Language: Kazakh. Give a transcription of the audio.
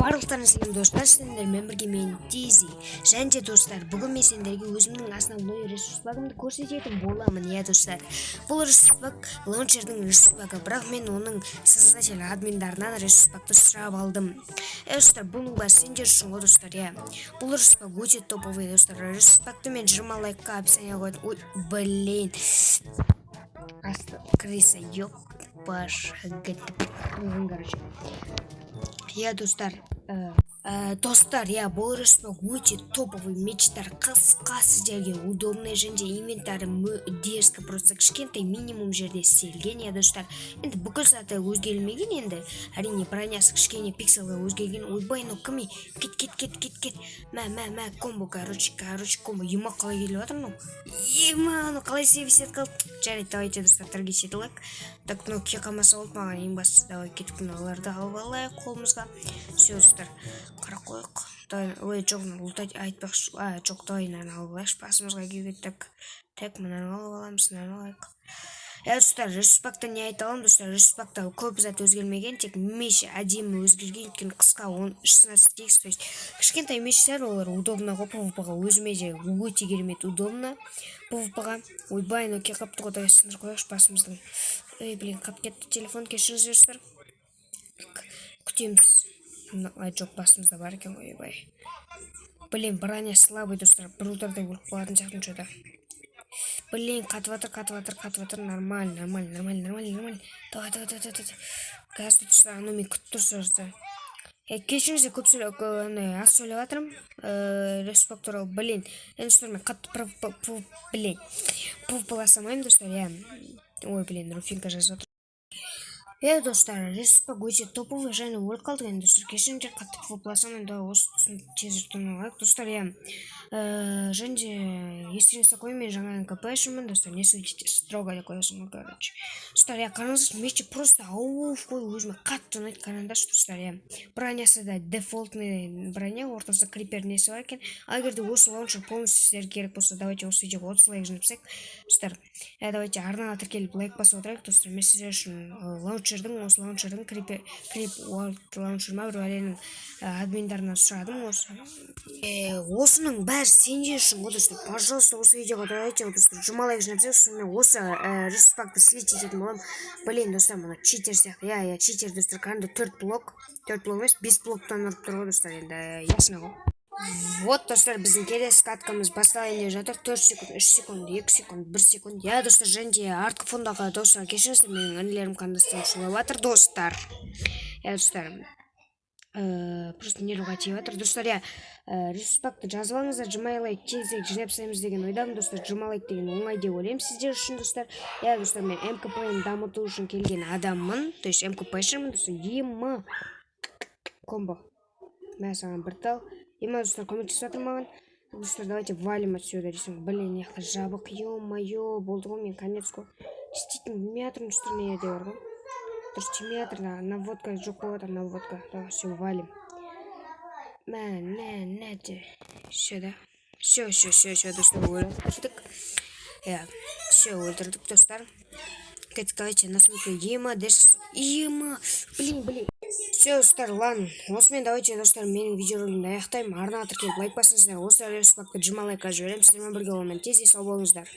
Барлықтарыңызға сәлем достар, сіздермен бірге мен Тизи. Және достар, бүгін мен сендерге өзімнің основной ресурс-багымды көрсететін боламын. Иә достар, бұл ресурс-баг лаунчердің ресурс-бағы, бірақ мен оның создатель админдарынан ресурс-багты сұрап алдым. Достар, бұның бәрі сендер үшін ғой достар. Иә, бұл ресурс-баг өте топовый достар. Ресурс-багты мен 20 лайкқа описание қойдым. Ой, блин, крыса, ёпаш, короче. Я достар, я бұл ресурс-баг өте топовый мечтар, қысқа сіздерге удобный және инвентары дерзко, просто кішкентай минимум жерде істелген. Я достар, енді бүкіл заты өзгерілмеген, енді әрине бронясы кішкене пикселға өзгерген. Ойбай, ну кім кет мә комбо, короче комбо. Ема қалай келіп жатыр, ну ема қалай севисет қалды. Жарайды, давайте достар, торги сетілік. Так, ну ке қалмаса болды маған ең бастысы. Давай кетіп оларды алып алайық қолымызға. Все достар, қара қойық. Ой, жоқ, ұлтать айтпақшы. Жоқ, давай мынаны алып алайықшы, басымызға кеуге. Так, мынаны алып аламыз, мынаны алайық. Достар, ресурс-багта не айта аламын достар? Ресурс-багта көп зат өзгермеген, тек меш әдемі өзгерген, өйткені қысқа 16 текст, то есть кішкентай мештер, олар удобно ғой PvP-ға, өзіме де өте керемет удобно PvP-ға. Ойбай, ноке қапты ғой, давай сындыр қойықшы басымыздың. Ой, блин, қап кетті телефон, кешіріңіз достар. Күтеміз. Жоқ, басымызда бар екен, ойбай. Блин, броня слабый достар, бір удардай өліп қалатын сияқты что-то. Блин, қатыватыр, нормально. Давай. Газ тұтса, аны мен күтіп тұрса. Кешіңізде көп аз сөйлеп жатырмын. Ресурс-баг туралы, блин. Достар, мен қатты PvP-ласамаймын, достар, Ой, блин, руфинка жазып отыр. Достар, ресурс-баг өте топовый және өліп қалды. Достар, кешіңіздер қатты PvP-ласамын, да осы тезір тұрмалайық. Достар, және естеріңізді қойын, мен жаңа НКП-шымын, достар, не судите строго деп қоясың, короче. Достар, қараңызшы, мечі просто ауыф қой, өзіме қатты ұнайды, қараңдаршы, достар, бронясы да дефолтный броня, ортасы крипер несі бар екен. Ал егерде осы лаунчер полностью сіздерге керек болса, давайте осы видеоға 30 лайк жинапсақ. Достар, давайте арнаға тіркеліп лайк басып отырайық, достар. Мен сіздер үшін осы лаунчердің крип лаунчерма бір әлемнің админдарынан сұрадым. Осының бәрі сендер үшін ғой достар. Пожалуйста, осы видеоға давайте достар 20 лайк жинапсақ, сонымен осы ресурс-багты слить ететін боламын. Блин, достар, мұны читер сияқты. Читер достар, қараңда 4 блок емес, 5 блоктан ұрып тұр ғой достар, енді ясно ғой. Вот достар, біздің келесі каткамыз басталайын деп жатыр. 4 секунд, 3 секунд, 2 секунд, 1 секунд. Достар, және артқы фондағы достар, кешіңіздер, менің інілерім қандастырым шулап жатыр достар. Достар, просто нервға тиіп жатыр. Достар, ресурс-багты жазып алыңыздар, 20 лайк тезірек жинапсаймыз деген ойдамын достар. 20 лайк деген оңай деп ойлаймын сіздер үшін достар. Достар, мен МКП-ні дамыту үшін келген адаммын, то есть МКП-шімін достар. Ема комбо, мә саған бір тал. Ема достар, көмектесіп жатыр маған. Достар, давайте валим отсюда. Блин, яқта жабық, ё-моё, болды ғой, мен конец қой. Істейтін метрін достар, не еде бар ғой. Дұрыс метр, наводка жоқ болады, наводка. Давай, все, валим. Все, да? Все, достар, өлтірдік. Все, өлтірдік, достар. Давайте насмотрю. Ема, блин. Все, достар, ладно. Осымен давайте, достар, менің видеоролигімді аяқтаймын. Арнаға тіркеліп лайк басыңыздар. Осы ресурс-багты 20 лайкқа жіберемін. Сіздермен бірге боламын. Тез сау болыңыздар.